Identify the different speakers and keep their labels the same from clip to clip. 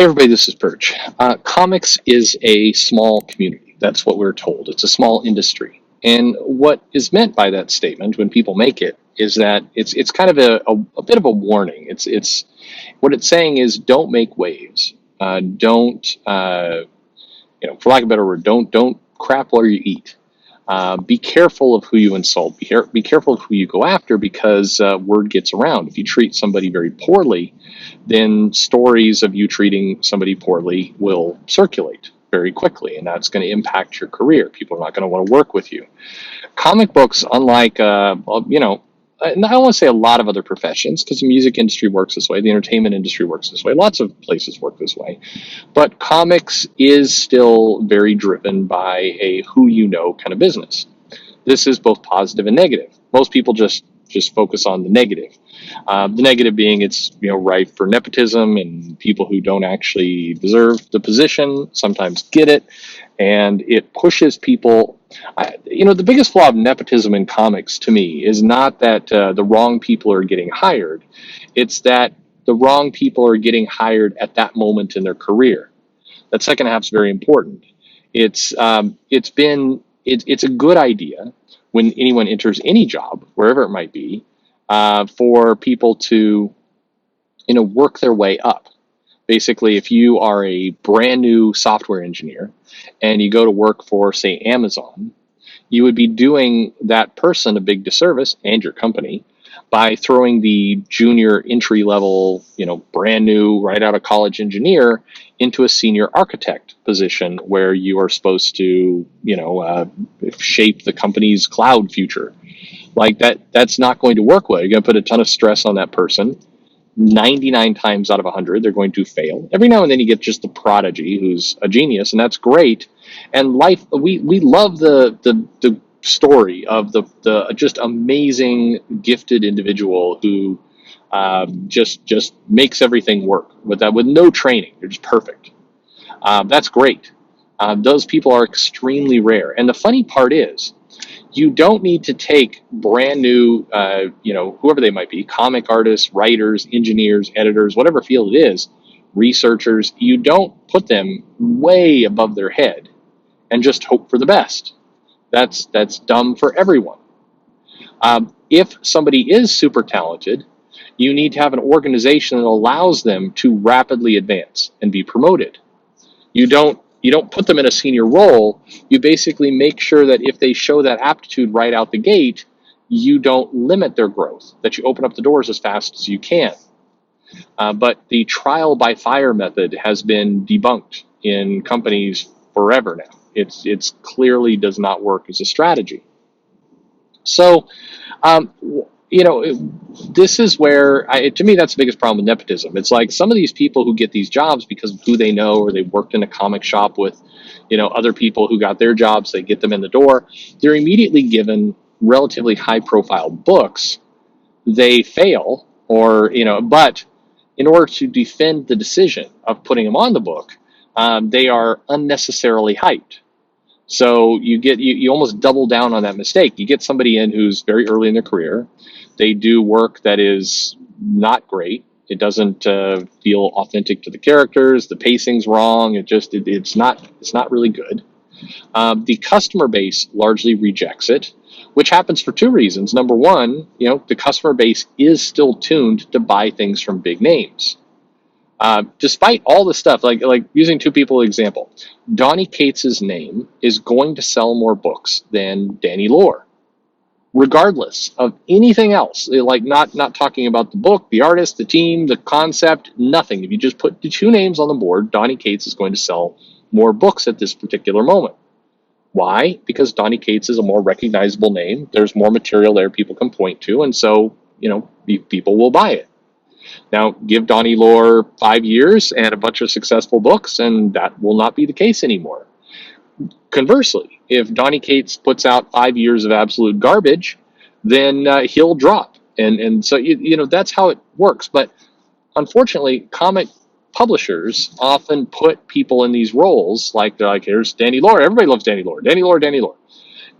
Speaker 1: Hey everybody, this is Perch. Comics is a small community. That's what we're told. It's a small industry. And what is meant by that statement when people make it is that it's kind of a bit of a warning. It's what it's saying is don't make waves. Don't for lack of a better word, don't crap while you eat. Be careful of who you insult. Be careful of who you go after because word gets around. If you treat somebody very poorly, then stories of you treating somebody poorly will circulate very quickly, and that's going to impact your career. People are not going to want to work with you. Comic books, unlike and I don't want to say a lot of other professions, because the music industry works this way, the entertainment industry works this way, lots of places work this way, but comics is still very driven by a who you know kind of business. This is both positive and negative. Most people just focus on the negative. The negative being it's rife for nepotism, and people who don't actually deserve the position sometimes get it, and it pushes people. The biggest flaw of nepotism in comics to me is not that the wrong people are getting hired; it's that the wrong people are getting hired at that moment in their career. That second half is very important. It's a good idea when anyone enters any job, wherever it might be, for people to work their way up. Basically, if you are a brand new software engineer and you go to work for, say, Amazon, you would be doing that person a big disservice and your company by throwing the junior entry level, brand new, right out of college engineer into a senior architect position where you are supposed to, shape the company's cloud future. Like that's not going to work well. You're going to put a ton of stress on that person. 99 times out of 100, they're going to fail. Every now and then you get just the prodigy who's a genius, and that's great. And life, we love the story of the just amazing, gifted individual who just makes everything work with no training. They're just perfect. That's great. Those people are extremely rare. And the funny part is, you don't need to take brand new, whoever they might be, comic artists, writers, engineers, editors, whatever field it is, researchers. You don't put them way above their head and just hope for the best. That's dumb for everyone. If somebody is super talented, you need to have an organization that allows them to rapidly advance and be promoted. You don't put them in a senior role. You basically make sure that if they show that aptitude right out the gate, you don't limit their growth, that you open up the doors as fast as you can. But the trial by fire method has been debunked in companies forever now. It's clearly does not work as a strategy. So, um, this is where, to me, that's the biggest problem with nepotism. It's like some of these people who get these jobs because of who they know, or they worked in a comic shop with, other people who got their jobs, they get them in the door. They're immediately given relatively high profile books. They fail, but in order to defend the decision of putting them on the book, they are unnecessarily hyped. So you almost double down on that mistake. You get somebody in who's very early in their career. They do work that is not great. It doesn't feel authentic to the characters. The pacing's wrong. It's not really good. The customer base largely rejects it, which happens for two reasons. Number one, the customer base is still tuned to buy things from big names. Despite all the stuff, like using two people example, Donny Cates's name is going to sell more books than Danny Lore, regardless of anything else. Like not talking about the book, the artist, the team, the concept, nothing. If you just put the two names on the board, Donny Cates is going to sell more books at this particular moment. Why? Because Donny Cates is a more recognizable name. There's more material there people can point to, and so people will buy it. Now, give Donny Lore 5 years and a bunch of successful books, and that will not be the case anymore. Conversely, if Donny Cates puts out 5 years of absolute garbage, then he'll drop. And so, that's how it works. But unfortunately, comic publishers often put people in these roles, like they're like, here's Danny Lore. Everybody loves Danny Lore. Danny Lore, Danny Lore.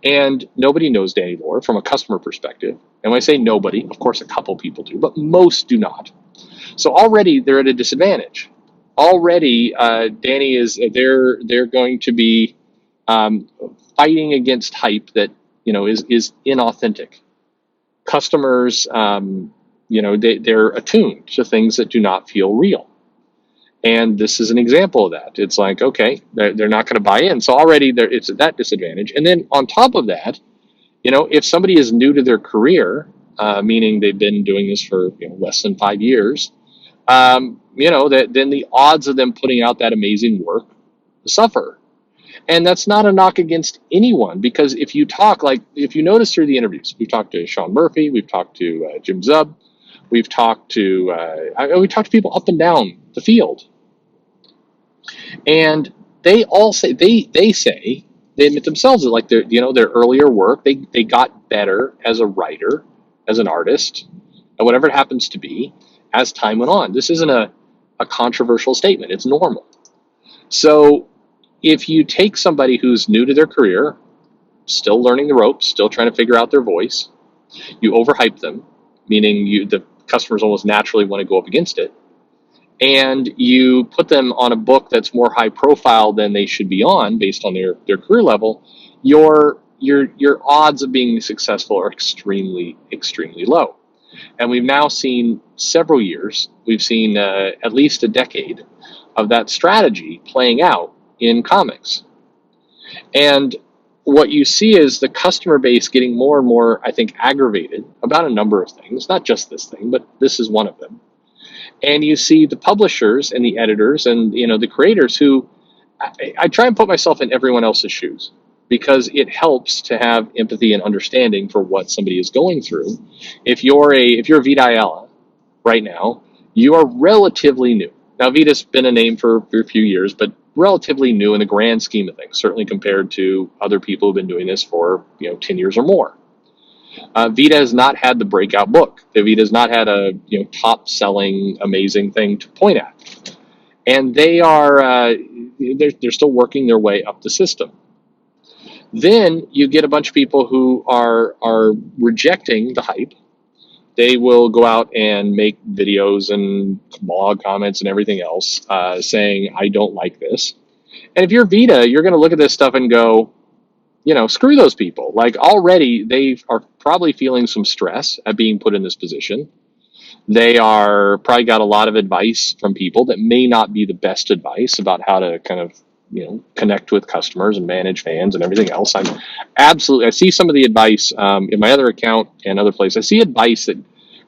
Speaker 1: And nobody knows Danny Lore from a customer perspective. And when I say nobody, of course, a couple people do, but most do not. So already they're at a disadvantage. already, Danny, is they're going to be um, fighting against hype that is inauthentic. Customers, they're attuned to things that do not feel real. And this is an example of that. It's like, okay, they're not going to buy in. So already it's at that disadvantage. And then on top of that, if somebody is new to their career, meaning they've been doing this for less than 5 years, that then the odds of them putting out that amazing work suffer. And that's not a knock against anyone, because if you notice through the interviews, we've talked to Sean Murphy, we've talked to Jim Zub, we talked to people up and down the field, and they all say they admit themselves that, like, their earlier work, they got better as a writer, as an artist, and whatever it happens to be, as time went on. This isn't a controversial statement. It's normal. So if you take somebody who's new to their career, still learning the ropes, still trying to figure out their voice, you overhype them, meaning the customers almost naturally want to go up against it, and you put them on a book that's more high profile than they should be on based on their career level, your odds of being successful are extremely, extremely low. And we've now seen several years, we've seen at least a decade of that strategy playing out in comics. And what you see is the customer base getting more and more, I think, aggravated about a number of things, not just this thing, but this is one of them. And you see the publishers and the editors and the creators who, I try and put myself in everyone else's shoes, because it helps to have empathy and understanding for what somebody is going through. If you're Vita Ayala right now, you are relatively new. Now, Vita's been a name for a few years, but relatively new in the grand scheme of things, certainly compared to other people who've been doing this for 10 years or more. Vita has not had the breakout book. Vita has not had a top-selling, amazing thing to point at, and they are they're still working their way up the system. Then you get a bunch of people who are rejecting the hype. They will go out and make videos and blog comments and everything else, saying, I don't like this. And if you're Vita, you're going to look at this stuff and go, screw those people. Like, already they are probably feeling some stress at being put in this position. They are probably got a lot of advice from people that may not be the best advice about how to kind of, connect with customers and manage fans and everything else. I see some of the advice in my other account and other places. I see advice that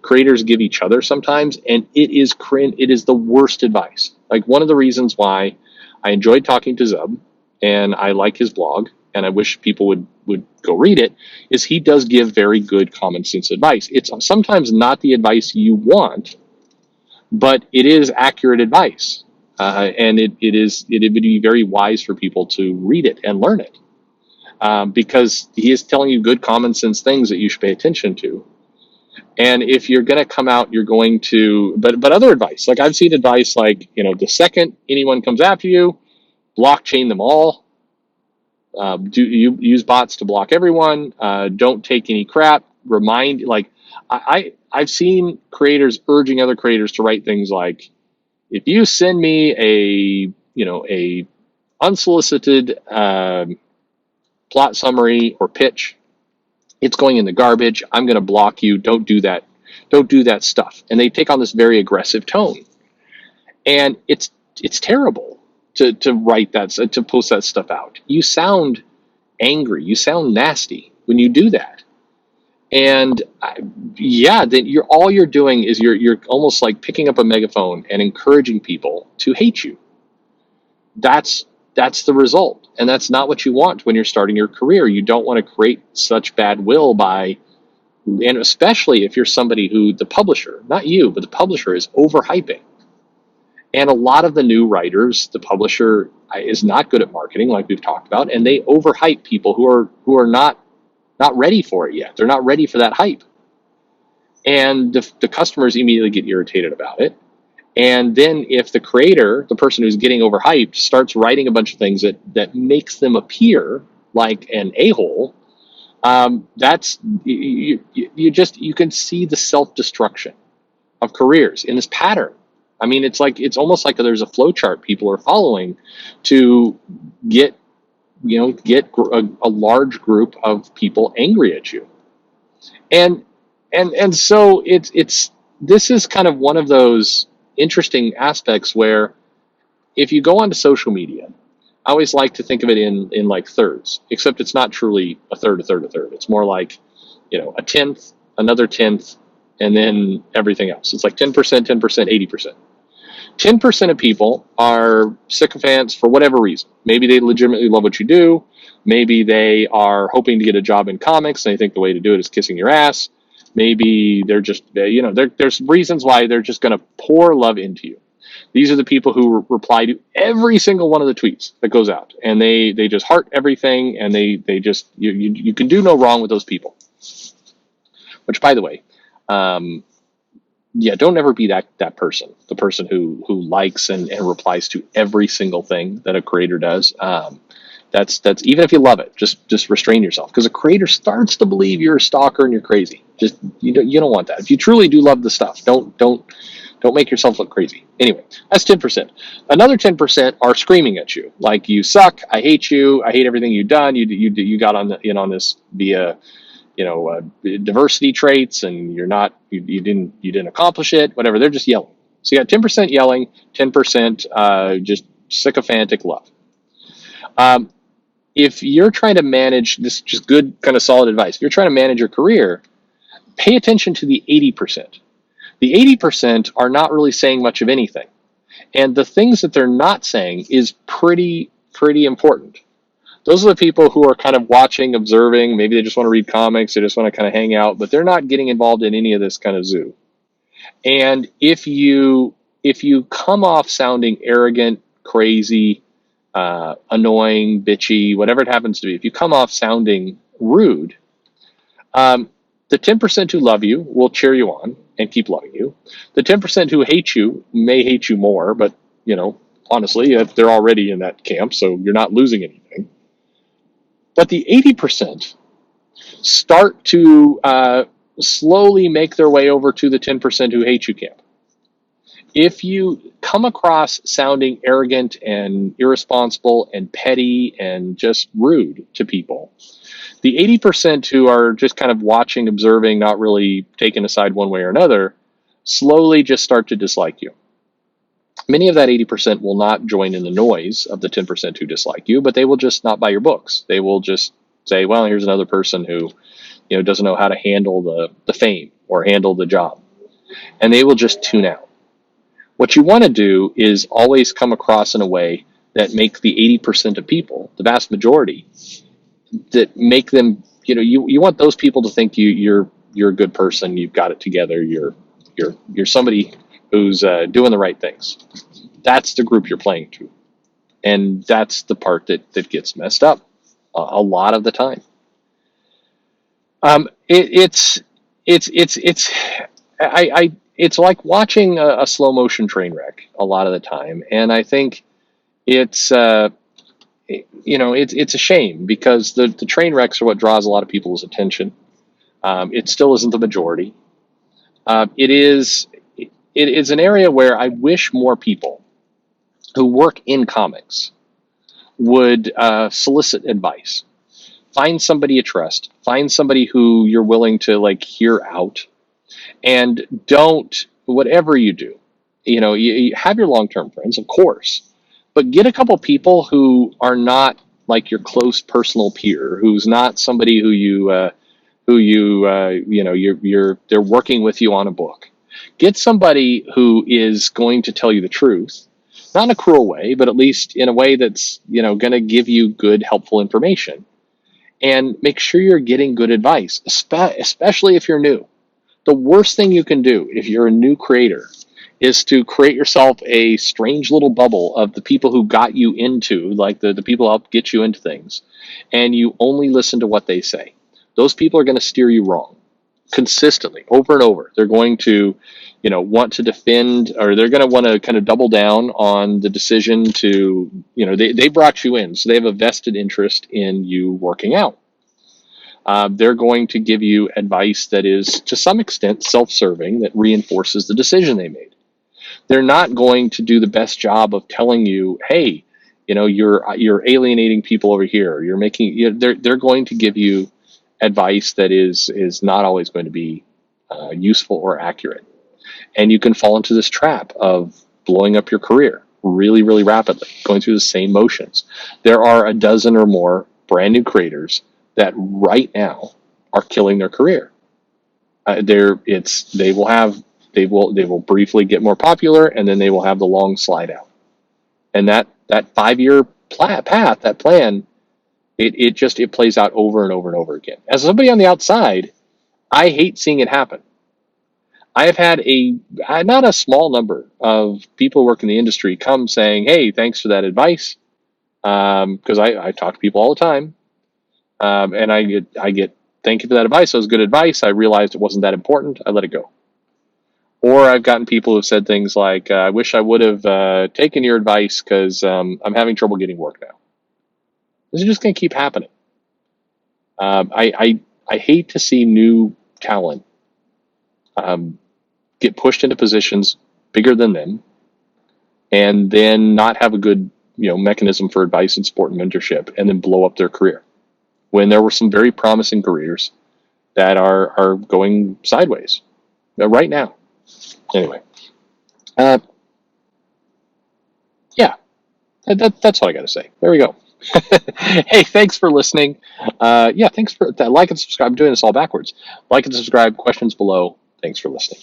Speaker 1: creators give each other sometimes, and it is the worst advice. Like, one of the reasons why I enjoyed talking to Zub, and I like his blog, and I wish people would go read it, is he does give very good common sense advice. It's sometimes not the advice you want, but it is accurate advice. And it would be very wise for people to read it and learn it, because he is telling you good common sense things that you should pay attention to. And if you're going to come out, you're going to, but other advice, like I've seen advice like, the second anyone comes after you, blockchain them all. Do you use bots to block everyone? Don't take any crap. I've seen creators urging other creators to write things like, if you send me a unsolicited plot summary or pitch, it's going in the garbage. I'm going to block you. Don't do that. Don't do that stuff. And they take on this very aggressive tone, and it's terrible to write that, to post that stuff out. You sound angry. You sound nasty when you do that. And then all you're doing is you're almost like picking up a megaphone and encouraging people to hate you. That's the result, and that's not what you want when you're starting your career. You don't want to create such bad will and especially if you're somebody who the publisher, not you, but the publisher, is overhyping. And a lot of the new writers, the publisher is not good at marketing, like we've talked about, and they overhype people who are not ready for it yet. They're not ready for that hype. And the customers immediately get irritated about it. And then if the creator, the person who's getting overhyped, starts writing a bunch of things that makes them appear like an a-hole, that's you can see the self-destruction of careers in this pattern. I mean, it's almost like there's a flow chart people are following to get a large group of people angry at you. And so it's this is kind of one of those interesting aspects where if you go onto social media, I always like to think of it in like thirds, except it's not truly a third, a third, a third. It's more like, a tenth, another tenth, and then everything else. It's like 10%, 10%, 80%. 10% of people are sycophants for whatever reason. Maybe they legitimately love what you do. Maybe they are hoping to get a job in comics and they think the way to do it is kissing your ass. Maybe they're just, there's reasons why they're just going to pour love into you. These are the people who reply to every single one of the tweets that goes out, and they just heart everything, and they just you can do no wrong with those people. Which, by the way, yeah, don't ever be that person, the person who likes and replies to every single thing that a creator does. That's even if you love it, just restrain yourself, because a creator starts to believe you're a stalker and you're crazy. Just you don't want that. If you truly do love the stuff, don't make yourself look crazy. Anyway, that's 10%. Another 10% are screaming at you, like you suck, I hate you, I hate everything you've done. You got on this via diversity traits, and you didn't accomplish it. Whatever, they're just yelling. So you got 10% yelling, 10% just sycophantic love. If you're trying to manage this, just good kind of solid advice. If you're trying to manage your career, pay attention to the 80%. The 80% are not really saying much of anything. And the things that they're not saying is pretty important. Those are the people who are kind of watching, observing. Maybe they just want to read comics. They just want to kind of hang out, but they're not getting involved in any of this kind of zoo. And if you come off sounding arrogant, crazy, annoying, bitchy, whatever it happens to be, if you come off sounding rude, the 10% who love you will cheer you on and keep loving you. The 10% who hate you may hate you more, but honestly, they're already in that camp, so you're not losing anything. But the 80% start to slowly make their way over to the 10% who hate you camp. If you come across sounding arrogant and irresponsible and petty and just rude to people, the 80% who are just kind of watching, observing, not really taking a side one way or another, slowly just start to dislike you. Many of that 80% will not join in the noise of the 10% who dislike you, but they will just not buy your books. They will just say, well, here's another person who doesn't know how to handle the fame or handle the job. And they will just tune out. What you want to do is always come across in a way that make the 80% of people, the vast majority, that make them, you want those people to think you're a good person, you've got it together, you're somebody who's doing the right things. That's the group you're playing to, and that's the part that gets messed up a lot of the time. It's like watching a slow motion train wreck a lot of the time, and I think it's it's a shame, because the train wrecks are what draws a lot of people's attention. It still isn't the majority. It is an area where I wish more people who work in comics would solicit advice. Find somebody you trust. Find somebody who you're willing to hear out, and don't, whatever you do, you have your long-term friends, of course, but get a couple people who are not like your close personal peer, who's not somebody they're working with you on a book. Get somebody who is going to tell you the truth, not in a cruel way, but at least in a way that's going to give you good, helpful information. And make sure you're getting good advice, especially if you're new. The worst thing you can do if you're a new creator is to create yourself a strange little bubble of the people who got you into, like the people who helped get you into things, and you only listen to what they say. Those people are going to steer you wrong consistently, over and over. They're going to, want to defend, or they're going to want to kind of double down on the decision to, they brought you in, so they have a vested interest in you working out. They're going to give you advice that is, to some extent, self-serving, that reinforces the decision they made. They're not going to do the best job of telling you, hey, you're alienating people over here. You're making, they're going to give you advice that is not always going to be useful or accurate. And you can fall into this trap of blowing up your career really, really rapidly, going through the same motions. There are a dozen or more brand new creators that right now are killing their career. They will briefly get more popular, and then they will have the long slide out. And that 5 year path, that plan, it plays out over and over and over again. As somebody on the outside, I hate seeing it happen. I have had not a small number of people who work in the industry come saying, "Hey, thanks for that advice," because I talk to people all the time, and I get thank you for that advice. That was good advice. I realized it wasn't that important. I let it go. Or I've gotten people who've said things like, "I wish I would have taken your advice because I'm having trouble getting work now." This is just going to keep happening. I hate to see new talent get pushed into positions bigger than them, and then not have a good mechanism for advice and support and mentorship, and then blow up their career when there were some very promising careers that are going sideways right now. Anyway, uh, yeah, that's what I got to say. There we go. Hey, thanks for listening. Yeah, thanks for like and subscribe. I'm doing this all backwards. Like and subscribe. Questions below. Thanks for listening.